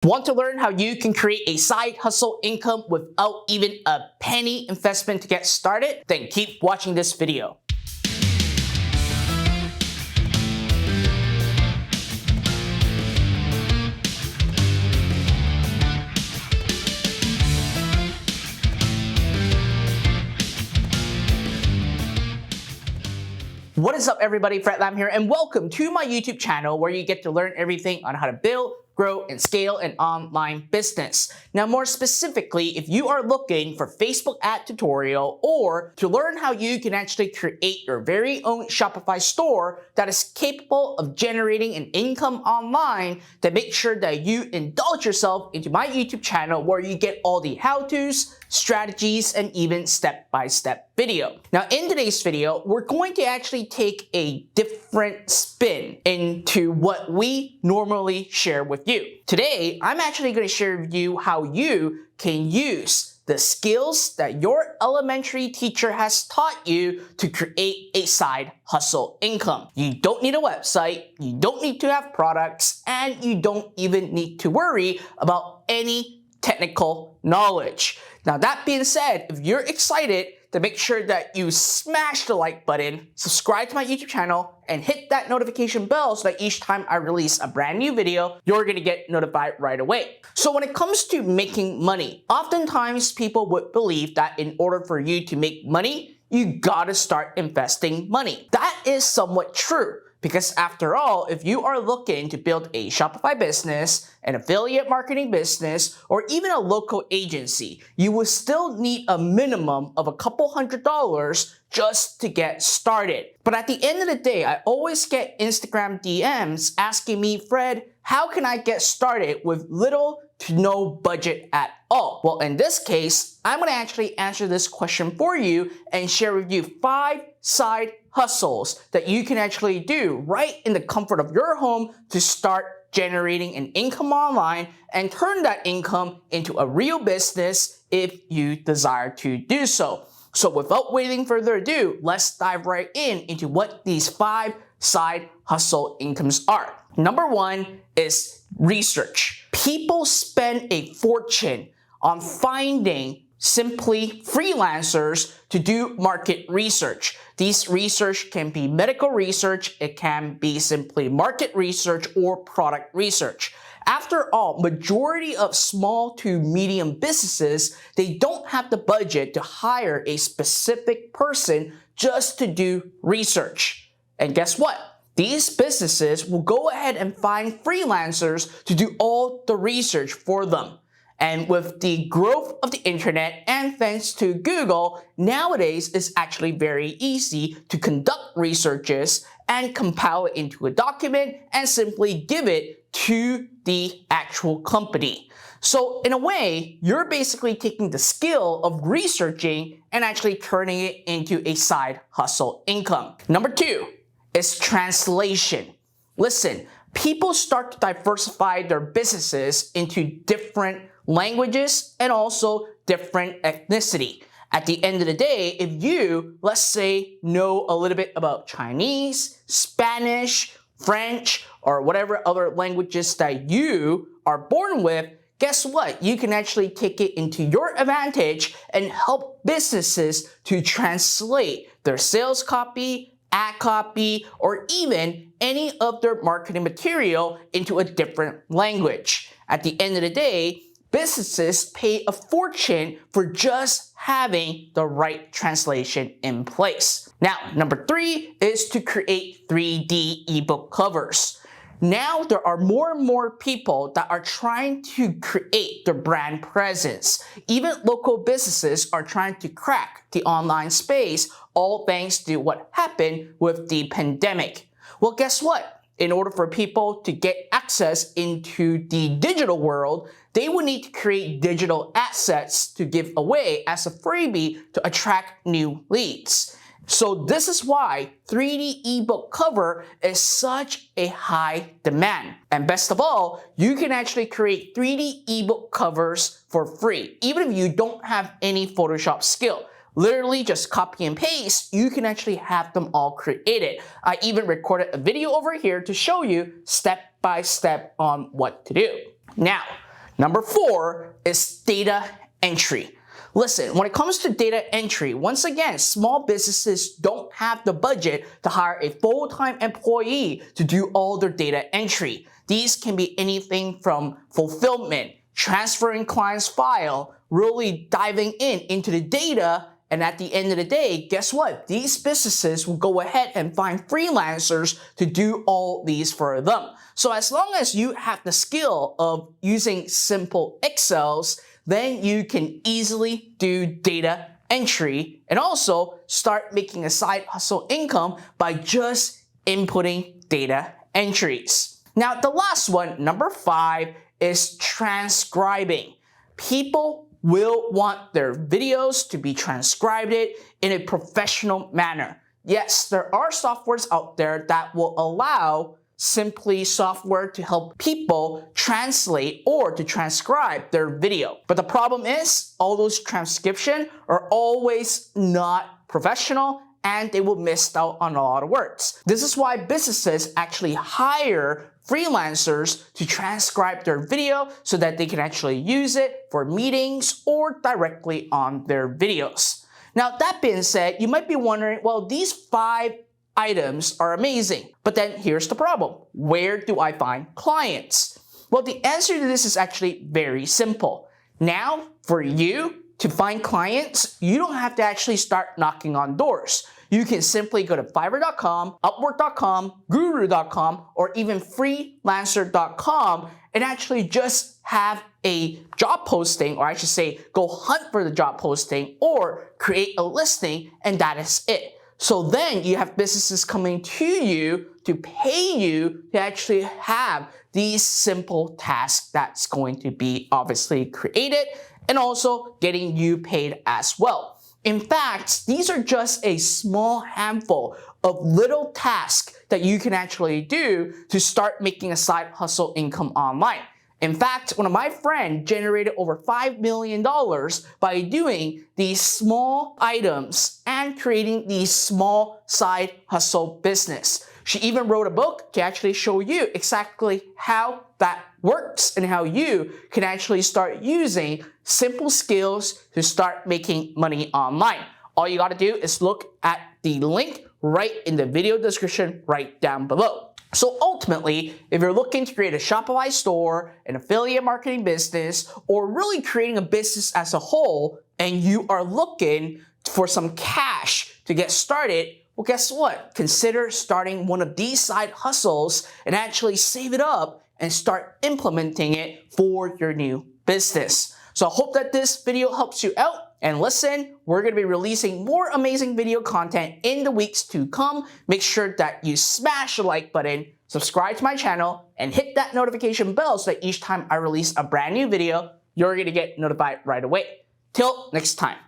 Want to learn how you can create a side hustle income without even a penny investment to get started? Then keep watching this video. What is up, everybody? Fred Lam here, and welcome to my YouTube channel where you get to learn everything on how to build, grow, and scale an online business. Now, more specifically, if you are looking for Facebook ad tutorial or to learn how you can actually create your very own Shopify store that is capable of generating an income online, then make sure that you indulge yourself into my YouTube channel where you get all the how-tos, strategies, and even step-by-step video. Now, in today's video, we're going to actually take a different spin into what we normally share with you. Today, I'm actually going to share with you how you can use the skills that your elementary teacher has taught you to create a side hustle income. You don't need a website, you don't need to have products, and you don't even need to worry about any technical knowledge. Now, that being said, if you're excited, then make sure that you smash the like button, subscribe to my YouTube channel, and hit that notification bell so that each time I release a brand new video, you're gonna get notified right away. So when it comes to making money, oftentimes people would believe that in order for you to make money, you gotta start investing money. That is somewhat true. Because after all, if you are looking to build a Shopify business, an affiliate marketing business, or even a local agency, you will still need a minimum of a couple $100s just to get started. But at the end of the day, I always get Instagram DMs asking me, Fred, how can I get started with little to no budget at all? Well, in this case, I'm gonna actually answer this question for you and share with you 5 side hustles that you can actually do right in the comfort of your home to start generating an income online and turn that income into a real business if you desire to do so. So without waiting further ado, let's dive right into what these 5 side hustle incomes are. Number 1 is research. People spend a fortune on finding simply freelancers to do market research. These research can be medical research, it can be simply market research or product research. After all, majority of small to medium businesses, they don't have the budget to hire a specific person just to do research. And guess what? These businesses will go ahead and find freelancers to do all the research for them. And with the growth of the internet and thanks to Google, nowadays it's actually very easy to conduct researches and compile it into a document and simply give it to the actual company. So in a way, you're basically taking the skill of researching and actually turning it into a side hustle income. Number 2 is translation. Listen, people start to diversify their businesses into different languages and also different ethnicity. At the end of the day, if you, let's say, know a little bit about Chinese, Spanish, French, or whatever other languages that you are born with, guess what? You can actually take it into your advantage and help businesses to translate their sales copy, ad copy, or even any of their marketing material into a different language. At the end of the day, businesses pay a fortune for just having the right translation in place. Now, number 3 is to create 3D ebook covers. Now, there are more and more people that are trying to create their brand presence. Even local businesses are trying to crack the online space, all thanks to what happened with the pandemic. Well, guess what? In order for people to get access into the digital world, they will need to create digital assets to give away as a freebie to attract new leads. So this is why 3D ebook cover is such a high demand. And best of all, you can actually create 3D ebook covers for free, even if you don't have any Photoshop skill. Literally just copy and paste, you can actually have them all created. I even recorded a video over here to show you step by step on what to do. Now, Number 4 is data entry. Listen, when it comes to data entry, once again, small businesses don't have the budget to hire a full-time employee to do all their data entry. These can be anything from fulfillment, transferring clients' file, really diving into the data, and at the end of the day, guess what? These businesses will go ahead and find freelancers to do all these for them. So as long as you have the skill of using simple Excels, then you can easily do data entry and also start making a side hustle income by just inputting data entries. Now, the last one, number 5, is transcribing. People will want their videos to be transcribed in a professional manner. Yes, there are softwares out there that will allow simply software to help people translate or to transcribe their video. But the problem is, all those transcription are always not professional and they will miss out on a lot of words. This is why businesses actually hire freelancers to transcribe their video so that they can actually use it for meetings or directly on their videos. Now, that being said, you might be wondering, well, these 5 items are amazing, but then here's the problem. Where do I find clients? Well, the answer to this is actually very simple. Now, for you to find clients, you don't have to actually start knocking on doors. You can simply go to Fiverr.com, Upwork.com, Guru.com, or even Freelancer.com and actually just have a job posting, or I should say, go hunt for the job posting or create a listing, and that is it. So then you have businesses coming to you to pay you to actually have these simple tasks that's going to be obviously created and also getting you paid as well. In fact, these are just a small handful of little tasks that you can actually do to start making a side hustle income online. In fact, one of my friends generated over $5 million by doing these small items and creating these small side hustle business. She even wrote a book to actually show you exactly how that works and how you can actually start using simple skills to start making money online. All you gotta do is look at the link right in the video description right down below. So ultimately, if you're looking to create a Shopify store, an affiliate marketing business, or really creating a business as a whole, and you are looking for some cash to get started, well, guess what? Consider starting one of these side hustles and actually save it up and start implementing it for your new business. So I hope that this video helps you out. And listen, we're going to be releasing more amazing video content in the weeks to come. Make sure that you smash the like button, subscribe to my channel, and hit that notification bell so that each time I release a brand new video, you're going to get notified right away. Till next time.